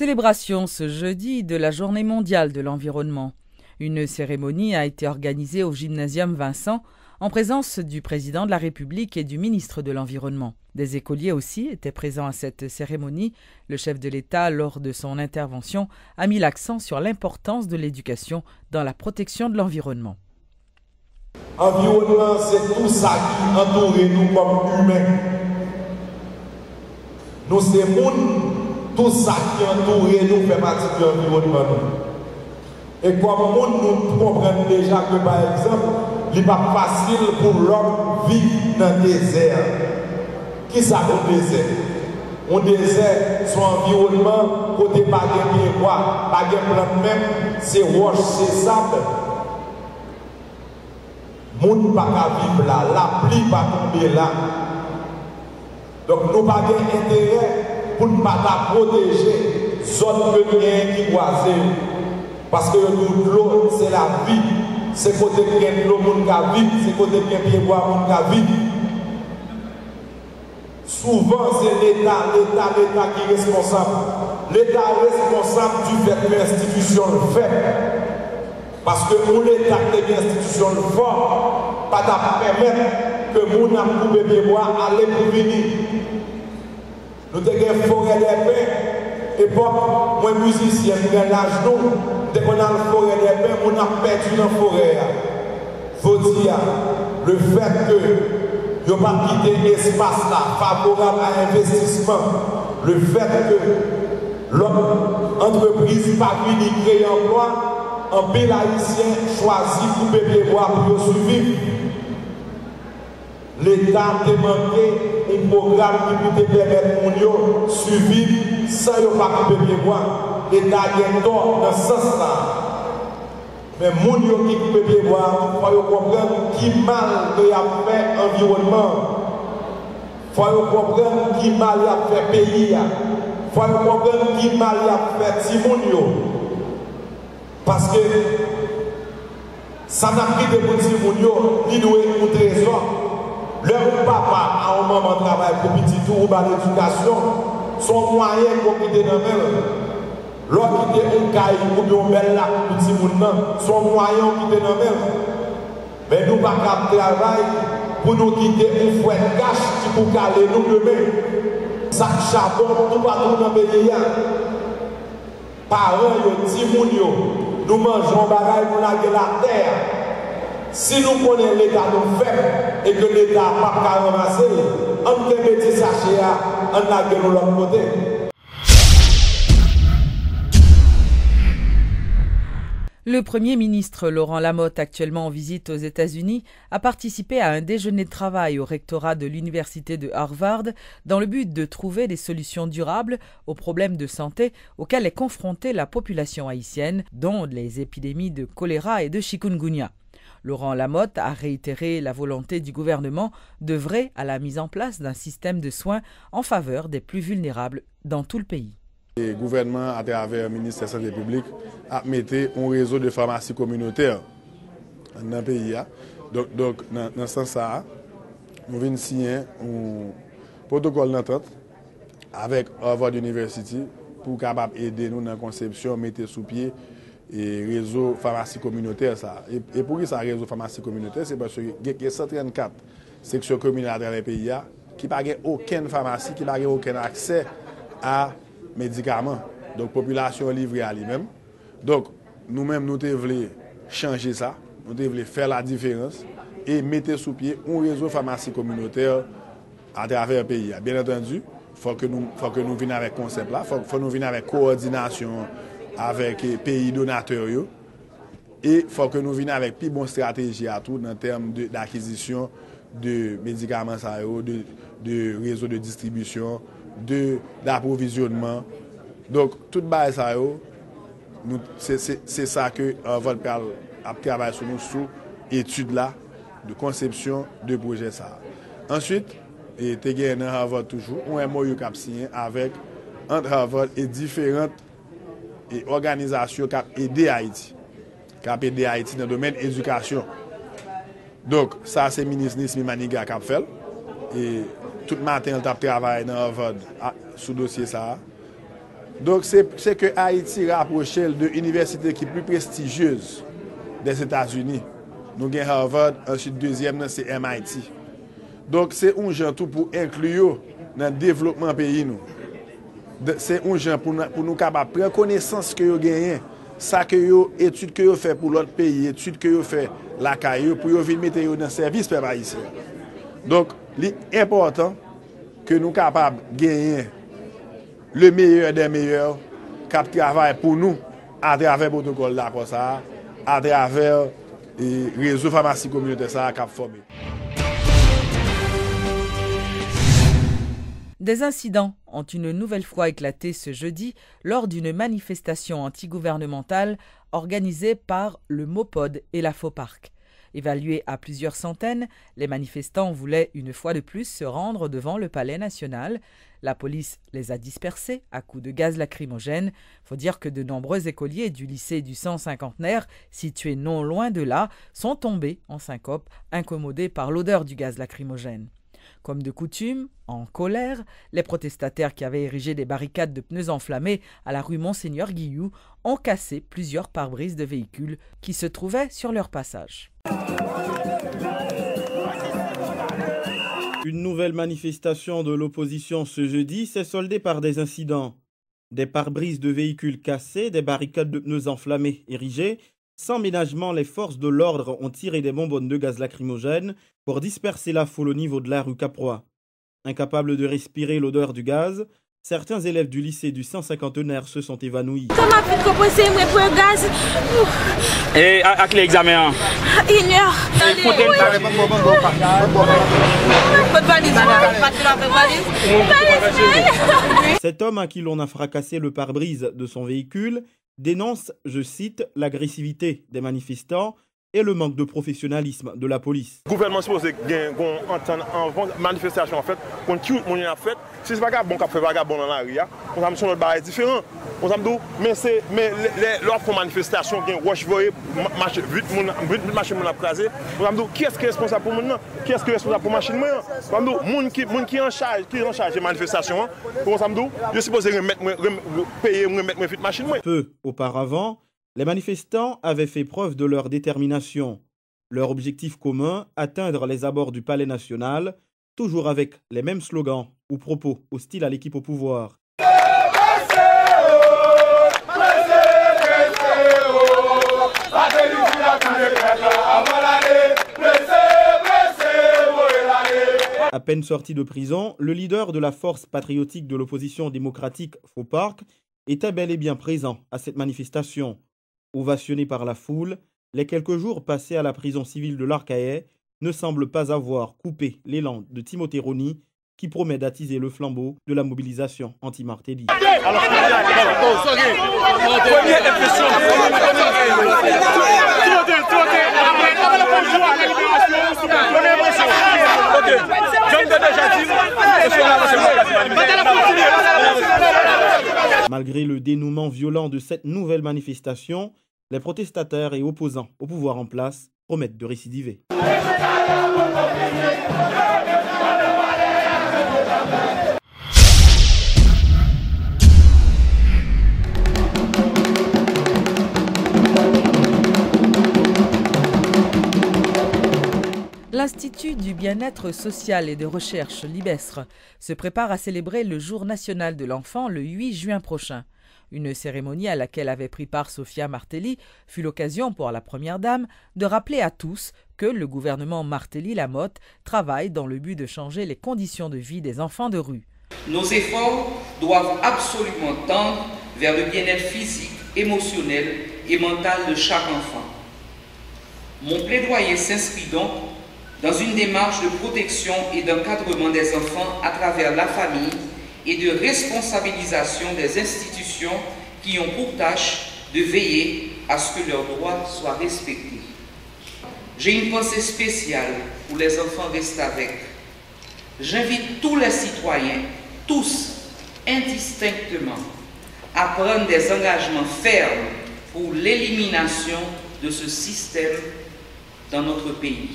Célébration ce jeudi de la Journée mondiale de l'environnement. Une cérémonie a été organisée au Gymnasium Vincent en présence du président de la République et du ministre de l'Environnement. Des écoliers aussi étaient présents à cette cérémonie. Le chef de l'État, lors de son intervention, a mis l'accent sur l'importance de l'éducation dans la protection de l'environnement. L'environnement, c'est tout ça qui entoure nous comme humains. Nous, c'est tout ça qui entoure nous fait partie de l'environnement. Et comme nous comprenons déjà que, par exemple, il n'est pas facile pour l'homme vivre dans le désert. Qui ça le désert? Un désert, son environnement, côté pas de bois, pas de plante même, c'est roche, c'est sable. Moun pas vivre là, la pluie pas tomber là. Donc nous pas intérêt pour ne pas protéger zone qui voisine. Parce que l'eau, c'est la vie. C'est côté de l'eau, moun ka vivre, c'est côté de pied bois, moun ka vivre. Souvent, c'est l'État qui est responsable. L'État est responsable du fait que l'institution le fait. Parce que pour l'État qui est l'institution le fait, pas permettre que moun a coupé pied bois aller pour venir. Nous avons une forêt des pins. Époque, moi musicien, je suis l'âge nous. Dès qu'on a la forêt des pins, on a perdu dans la forêt. Il faut dire, le fait que nous n'avons pas quitté l'espace là, favorable à l'investissement, le fait que l'entreprise n'a pas fini de créer emploi, un pays haïtien choisit pour couper les bois pour survivre. L'État a demandé un programme qui peut permettre de survivre sans pas couper les bois. L'État a tort dans ce sens-là. Mais les gens qui coupent les bois, il faut comprendre qui mal il a fait l'environnement. Il faut comprendre qui mal il a fait le pays. Il faut comprendre qui mal il a fait Timounio. Parce que ça n'a pris de Timounio, il doit être un trésor. Leur papa a un moment de travail pour petit tour ou l'éducation, son moyen pour quitter dans le même. L'autre qui était un caille ou bien un bel lac pour petit monde, son moyen qui était dans le même. Mais nous pas qu'à travail pour nous quitter un fouet cache pour caler nous demain. Sac charbon, nous pas tout dans le pays. Parents, petit monde, nous mangeons bagaille pour la terre. Si nous connaissons l'État nous fait et que l'État n'a pas qu'à ramasser, on peut mettre ça chez on a de l'autre côté. Le Premier ministre Laurent Lamotte, actuellement en visite aux États-Unis, a participé à un déjeuner de travail au rectorat de l'Université de Harvard dans le but de trouver des solutions durables aux problèmes de santé auxquels est confrontée la population haïtienne, dont les épidémies de choléra et de chikungunya. Laurent Lamotte a réitéré la volonté du gouvernement d'œuvrer à la mise en place d'un système de soins en faveur des plus vulnérables dans tout le pays. Le gouvernement, à travers le ministère de la Santé publique, a mis un réseau de pharmacies communautaires dans le pays. Donc dans ce sens-là, nous venons signer un protocole d'entente avec Harvard University pour capable aider nous dans la conception, mettre sous pied et réseau pharmacie communautaire. Et pour ça, réseau pharmacie communautaire, c'est parce qu'il y a 134 sections communales à travers le pays qui n'ont aucune pharmacie, qui n'ont aucun accès à médicaments. Donc, la population est livrée à lui-même. Donc, nous-mêmes, nous devons changer ça, nous devons faire la différence et mettre sous pied un réseau pharmacie communautaire à travers le pays. Bien entendu, il faut que nous venions avec ce concept-là, il faut que nous venions avec coordination avec les pays donateurs et il faut que nous venions avec plus bonne stratégie à tout en termes d'acquisition de médicaments, de réseaux de distribution, d'approvisionnement. Donc, tout ça, c'est ça que Harvard a travaillé sur nous, sous étude là, de conception de projet. Ça. Ensuite, il y a un Harvard toujours, un MOU qui a signé avec entre Harvard et différentes organisations qui ont aidé Haïti. Qui ont aidé Haïti dans le domaine de l'éducation. Donc, ça, c'est le ministre Nismi Maniga qui a fait. Et tout matin, on a travaillé dans Harvard sur le dossier ça. Donc c'est que Haïti rapproche de l'université qui est plus prestigieuse des États-Unis. Nous avons Harvard, ensuite deuxième c'est MIT. Donc c'est un genre tout pour inclure dans le développement pays nous. C'est un genre pour nous capables prendre connaissance que vous gagnez, ça que vous études que vous fait pour l'autre pays, études que vous fait la caille pour vous venir mettre dans le service peuple haïtien. Donc l'important que nous capables de gagner le meilleur des meilleurs qui travaille pour nous à travers le protocole là comme ça, à travers le réseau pharmacie communautaire ça qui a formé. Des incidents ont une nouvelle fois éclaté ce jeudi lors d'une manifestation antigouvernementale organisée par le Mopod et la Faux-Parc. Évalués à plusieurs centaines, les manifestants voulaient une fois de plus se rendre devant le Palais national. La police les a dispersés à coups de gaz lacrymogène. Faut dire que de nombreux écoliers du lycée du 150e, situé non loin de là, sont tombés en syncope, incommodés par l'odeur du gaz lacrymogène. Comme de coutume, en colère, les protestataires qui avaient érigé des barricades de pneus enflammés à la rue Monseigneur Guilloux ont cassé plusieurs pare-brises de véhicules qui se trouvaient sur leur passage. Une nouvelle manifestation de l'opposition ce jeudi s'est soldée par des incidents. Des pare-brises de véhicules cassés, des barricades de pneus enflammés érigées. Sans ménagement, les forces de l'ordre ont tiré des bonbonnes de gaz lacrymogène pour disperser la foule au niveau de la rue Caproy. Incapables de respirer l'odeur du gaz, certains élèves du lycée du 150e se sont évanouis. Comment fait compenser moi pour le gaz? Et à quel examen? Une heure. Cet homme à qui l'on a fracassé le pare-brise de son véhicule dénonce, je cite, l'agressivité des manifestants et le manque de professionnalisme de la police. Le gouvernement supposé entendre en manifestation en fait, contre qui on a fait, si c'est pas bon qu'a fait vagabond dans la rue, on a son autre différent. On a mais lors de manifestation qui roche voyer marche vite machine mon crasé, on a qui est-ce qui est responsable pour maintenant? Qui est-ce qui est responsable pour machine moi? On a monde qui en charge de manifestation, on a je supposé payer remettre vite machine moi. Peu auparavant, les manifestants avaient fait preuve de leur détermination. Leur objectif commun, atteindre les abords du Palais national, toujours avec les mêmes slogans ou propos hostiles à l'équipe au pouvoir. À peine sorti de prison, le leader de la force patriotique de l'opposition démocratique Faux-Parc était bel et bien présent à cette manifestation. Ovationné par la foule, les quelques jours passés à la prison civile de l'Arcahaie ne semblent pas avoir coupé l'élan de Timothée Rony qui promet d'attiser le flambeau de la mobilisation anti-Martelly. Malgré le dénouement violent de cette nouvelle manifestation, les protestataires et opposants au pouvoir en place promettent de récidiver. L'Institut du bien-être social et de recherche, l'IBESR, se prépare à célébrer le Jour national de l'enfant le 8 juin prochain. Une cérémonie à laquelle avait pris part Sophia Martelly fut l'occasion pour la Première Dame de rappeler à tous que le gouvernement Martelly-Lamotte travaille dans le but de changer les conditions de vie des enfants de rue. Nos efforts doivent absolument tendre vers le bien-être physique, émotionnel et mental de chaque enfant. Mon plaidoyer s'inscrit donc dans une démarche de protection et d'encadrement des enfants à travers la famille et de responsabilisation des institutions qui ont pour tâche de veiller à ce que leurs droits soient respectés. J'ai une pensée spéciale pour les enfants restés avec. J'invite tous les citoyens, tous, indistinctement, à prendre des engagements fermes pour l'élimination de ce système dans notre pays.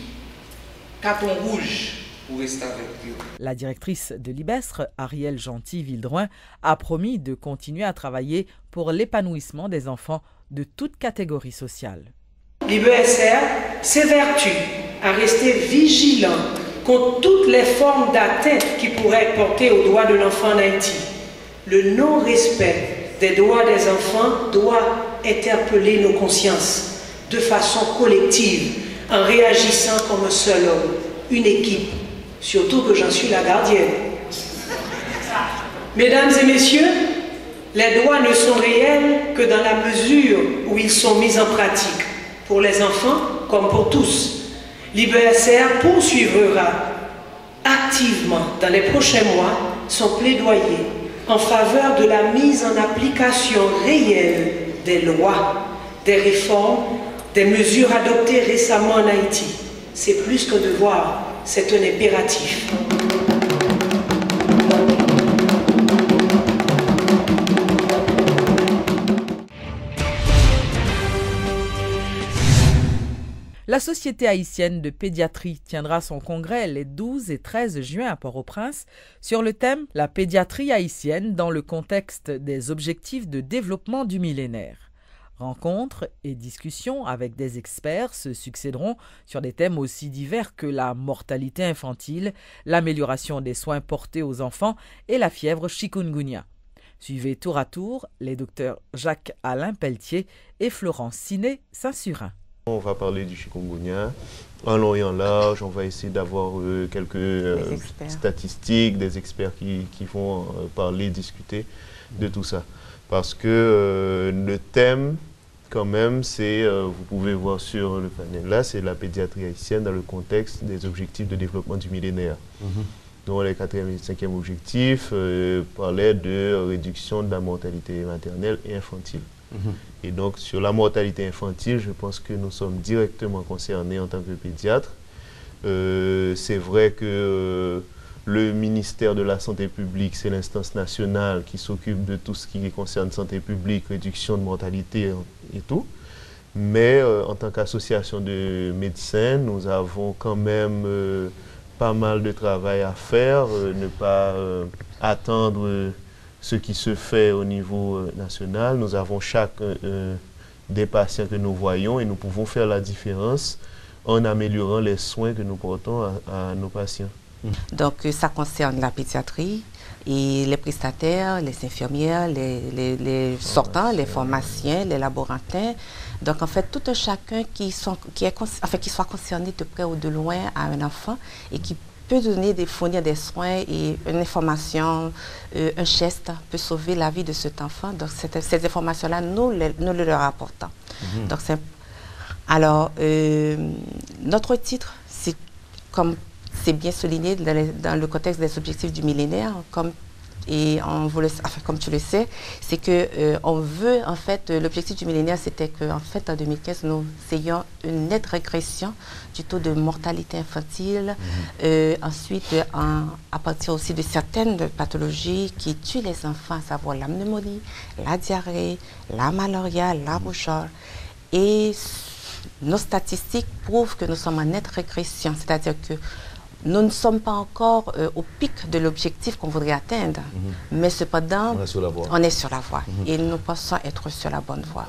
Carton rouge pour rester avec eux. La directrice de l'IBESR, Arielle Gentil-Vildroin, a promis de continuer à travailler pour l'épanouissement des enfants de toute catégorie sociale. L'IBESR s'évertue à rester vigilant contre toutes les formes d'atteinte qui pourraient porter aux droits de l'enfant en Haïti. Le non-respect des droits des enfants doit interpeller nos consciences de façon collective, en réagissant comme un seul homme, une équipe, surtout que j'en suis la gardienne. Mesdames et messieurs, les droits ne sont réels que dans la mesure où ils sont mis en pratique, pour les enfants comme pour tous. L'IBESR poursuivra activement dans les prochains mois son plaidoyer en faveur de la mise en application réelle des lois, des réformes, des mesures adoptées récemment en Haïti. C'est plus qu'un devoir, c'est un impératif. La Société haïtienne de pédiatrie tiendra son congrès les 12 et 13 juin à Port-au-Prince sur le thème « La pédiatrie haïtienne dans le contexte des objectifs de développement du millénaire ». Rencontres et discussions avec des experts se succéderont sur des thèmes aussi divers que la mortalité infantile, l'amélioration des soins portés aux enfants et la fièvre chikungunya. Suivez tour à tour les docteurs Jacques-Alain Pelletier et Florence Siné Saint-Surin. On va parler du chikungunya en long et en large. On va essayer d'avoir quelques statistiques, des experts qui vont parler, discuter de tout ça. Parce que le thème, quand même, c'est, vous pouvez voir sur le panel là, c'est la pédiatrie haïtienne dans le contexte des objectifs de développement du millénaire. Donc les 4e et 5e objectifs parlaient de réduction de la mortalité maternelle et infantile. Et donc, sur la mortalité infantile, je pense que nous sommes directement concernés en tant que pédiatres. C'est vrai que le ministère de la Santé publique, c'est l'instance nationale qui s'occupe de tout ce qui concerne santé publique, réduction de mortalité et tout. Mais en tant qu'association de médecins, nous avons quand même pas mal de travail à faire, ne pas attendre ce qui se fait au niveau national. Nous avons chacun des patients que nous voyons et nous pouvons faire la différence en améliorant les soins que nous portons à nos patients. Donc ça concerne la pédiatrie et les prestataires, les infirmières, les sortants, les pharmaciens, les laborantins. Donc en fait tout un chacun qui soit concerné de près ou de loin à un enfant et qui peut fournir des soins et une information, un geste peut sauver la vie de cet enfant. Donc ces informations-là, nous le leur apportons. Donc, alors, notre titre, c'est comme c'est bien souligné dans le contexte des objectifs du millénaire, comme tu le sais, c'est que on veut, en fait, l'objectif du millénaire, c'était qu'en fait, en 2015, nous ayons une nette régression du taux de mortalité infantile. Ensuite, à partir aussi de certaines pathologies qui tuent les enfants, à savoir la pneumonie, la diarrhée, la malaria, la rougeole. Et nos statistiques prouvent que nous sommes en nette régression, c'est-à-dire que nous ne sommes pas encore au pic de l'objectif qu'on voudrait atteindre, mais cependant, on est sur la voie et nous pensons être sur la bonne voie.